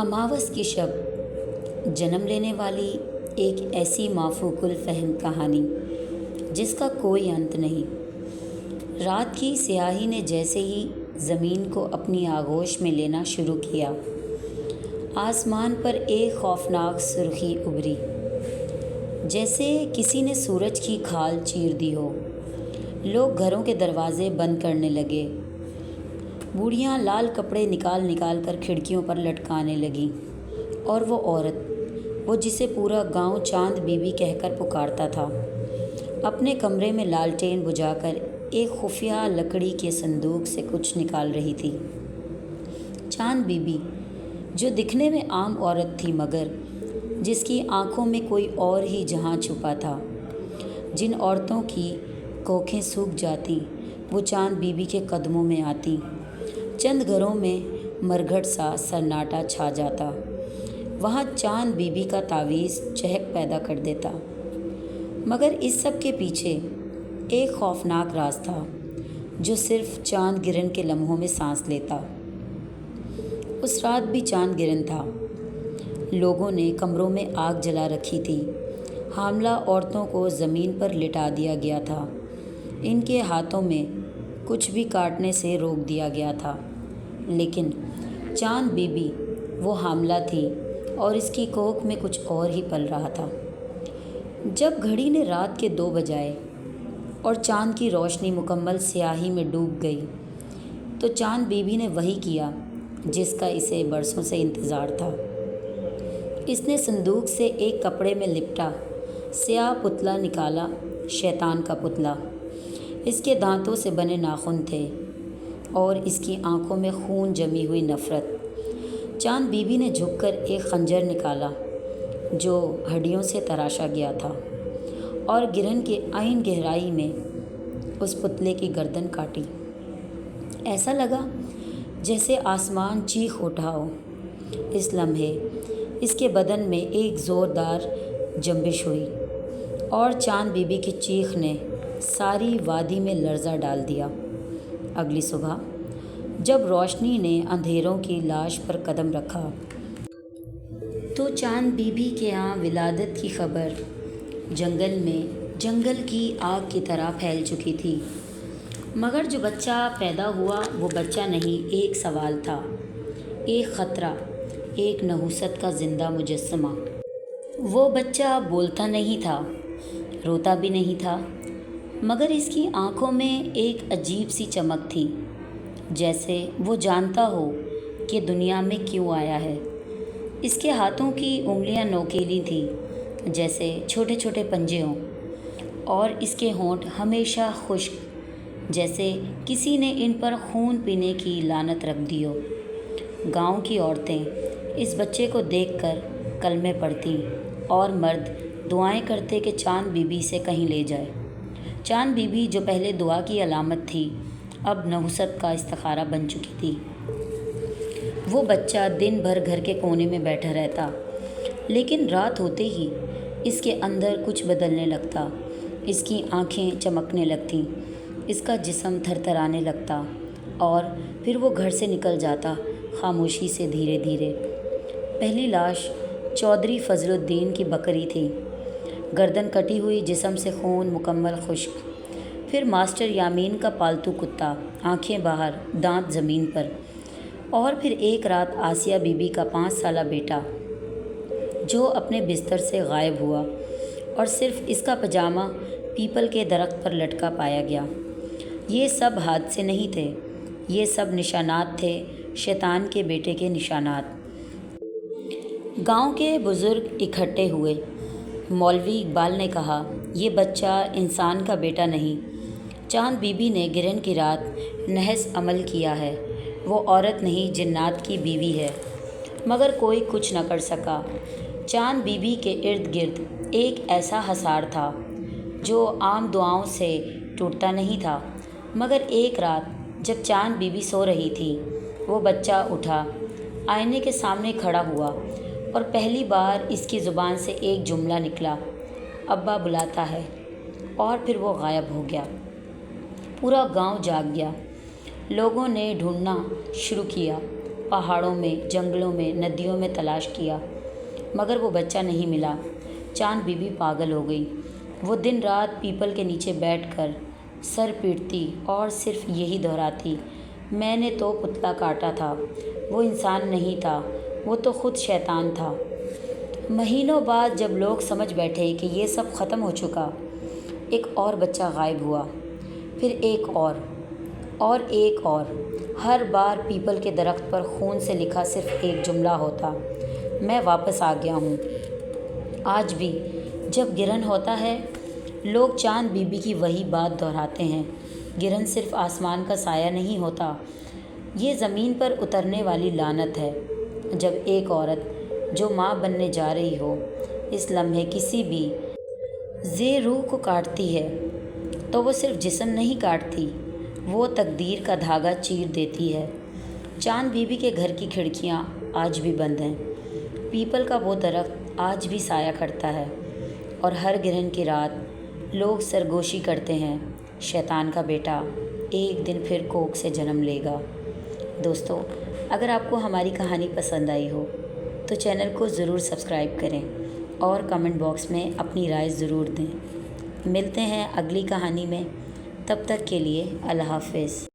अमावस की शब जन्म लेने वाली एक ऐसी माफूकुल फहम कहानी जिसका कोई अंत नहीं। रात की स्याही ने जैसे ही ज़मीन को अपनी आगोश में लेना शुरू किया, आसमान पर एक खौफनाक सुर्खी उभरी, जैसे किसी ने सूरज की खाल चीर दी हो। लोग घरों के दरवाजे बंद करने लगे। बूढ़ियाँ लाल कपड़े निकाल निकाल कर खिड़कियों पर लटकाने लगीं, और वो औरत, वो जिसे पूरा गांव चांद बीबी कहकर पुकारता था, अपने कमरे में लालटेन बुझाकर एक खुफिया लकड़ी के संदूक से कुछ निकाल रही थी। चांद बीबी, जो दिखने में आम औरत थी मगर जिसकी आंखों में कोई और ही जहां छुपा था। जिन औरतों की कोखें सूख जाती वो चांद बीबी के कदमों में आती। चंद घरों में मरघट सा सन्नाटा छा जाता। वहाँ चांद बीबी का तावीज़ चहक पैदा कर देता। मगर इस सब के पीछे एक खौफनाक राज था जो सिर्फ चांद गिरन के लम्हों में सांस लेता। उस रात भी चांद गिरन था। लोगों ने कमरों में आग जला रखी थी। हामला औरतों को ज़मीन पर लिटा दिया गया था। इनके हाथों में कुछ भी काटने से रोक दिया गया था। लेकिन चांद बीबी वो हामला थी और इसकी कोख में कुछ और ही पल रहा था। जब घड़ी ने रात के 2 बजाए और चांद की रोशनी मुकम्मल स्याही में डूब गई, तो चांद बीबी ने वही किया जिसका इसे बरसों से इंतज़ार था। इसने संदूक से एक कपड़े में लिपटा स्याह पुतला निकाला, शैतान का पुतला। इसके दांतों से बने नाखून थे और इसकी आंखों में खून जमी हुई नफ़रत। चांद बीबी ने झुककर एक खंजर निकाला जो हड्डियों से तराशा गया था और गिरन के आइन गहराई में उस पुतले की गर्दन काटी। ऐसा लगा जैसे आसमान चीख उठा हो। इस लम्हे इसके बदन में एक ज़ोरदार जंबिश हुई और चांद बीबी की चीख ने सारी वादी में लर्ज़ा डाल दिया। अगली सुबह जब रोशनी ने अंधेरों की लाश पर कदम रखा, तो चांद बीबी के यहाँ विलादत की खबर जंगल की आग की तरह फैल चुकी थी। मगर जो बच्चा पैदा हुआ वो बच्चा नहीं, एक सवाल था, एक ख़तरा, एक नहूसत का ज़िंदा मुजस्समा। वो बच्चा बोलता नहीं था, रोता भी नहीं था, मगर इसकी आंखों में एक अजीब सी चमक थी, जैसे वो जानता हो कि दुनिया में क्यों आया है। इसके हाथों की उंगलियां नोकीली थी जैसे छोटे छोटे पंजे हों, और इसके होंठ हमेशा खुश्क, जैसे किसी ने इन पर खून पीने की लानत रख दी हो। गांव की औरतें इस बच्चे को देखकर कलमे पढ़ती और मर्द दुआएं करते कि चांद बीबी से कहीं ले जाए। चांद बीबी, जो पहले दुआ की अलामत थी, अब नहुसत का इस्तिखारा बन चुकी थी। वो बच्चा दिन भर घर के कोने में बैठा रहता, लेकिन रात होते ही इसके अंदर कुछ बदलने लगता। इसकी आंखें चमकने लगतीं, इसका जिस्म थरथराने लगता, और फिर वो घर से निकल जाता खामोशी से, धीरे धीरे। पहली लाश चौधरी फजलुद्दीन की बकरी थी, गर्दन कटी हुई, जिस्म से खून मुकम्मल खुश्क। फिर मास्टर यामीन का पालतू कुत्ता, आंखें बाहर, दांत ज़मीन पर। और फिर एक रात आसिया बीबी का 5 साला बेटा, जो अपने बिस्तर से गायब हुआ और सिर्फ इसका पजामा पीपल के दरख्त पर लटका पाया गया। ये सब हादसे नहीं थे, ये सब निशानात थे, शैतान के बेटे के निशानात। गांव के बुज़ुर्ग इकट्ठे हुए। मौलवी इकबाल ने कहा, ये बच्चा इंसान का बेटा नहीं, चांद बीबी ने गिरन की रात नहस अमल किया है। वो औरत नहीं, जिन्नात की बीवी है। मगर कोई कुछ न कर सका। चांद बीबी के इर्द गिर्द एक ऐसा हसार था जो आम दुआओं से टूटता नहीं था। मगर एक रात जब चांद बीबी सो रही थी, वो बच्चा उठा, आईने के सामने खड़ा हुआ, और पहली बार इसकी ज़ुबान से एक जुमला निकला, अब्बा बुलाता है, और फिर वो गायब हो गया। पूरा गांव जाग गया। लोगों ने ढूंढना शुरू किया पहाड़ों में, जंगलों में, नदियों में तलाश किया, मगर वो बच्चा नहीं मिला। चांद बीबी पागल हो गई। वो दिन रात पीपल के नीचे बैठकर सर पीटती और सिर्फ यही दोहराती, मैंने तो पुतला काटा था, वो इंसान नहीं था, वो तो खुद शैतान था। महीनों बाद जब लोग समझ बैठे कि ये सब ख़त्म हो चुका, एक और बच्चा गायब हुआ, फिर एक और एक और। हर बार पीपल के दरख्त पर खून से लिखा सिर्फ एक जुमला होता, मैं वापस आ गया हूँ। आज भी जब गिरन होता है, लोग चांद बीबी की वही बात दोहराते हैं। गिरन सिर्फ आसमान का साया नहीं होता, ये ज़मीन पर उतरने वाली लानत है। जब एक औरत जो माँ बनने जा रही हो, इस लम्हे किसी भी ज़े रूह को काटती है, तो वो सिर्फ जिस्म नहीं काटती, वो तकदीर का धागा चीर देती है। चांद बीबी के घर की खिड़कियाँ आज भी बंद हैं। पीपल का वो दरख्त आज भी साया करता है, और हर गिरहन की रात लोग सरगोशी करते हैं, शैतान का बेटा एक दिन फिर कोख से जन्म लेगा। दोस्तों, अगर आपको हमारी कहानी पसंद आई हो तो चैनल को ज़रूर सब्सक्राइब करें और कमेंट बॉक्स में अपनी राय ज़रूर दें। मिलते हैं अगली कहानी में, तब तक के लिए अल्लाह हाफ़िज़।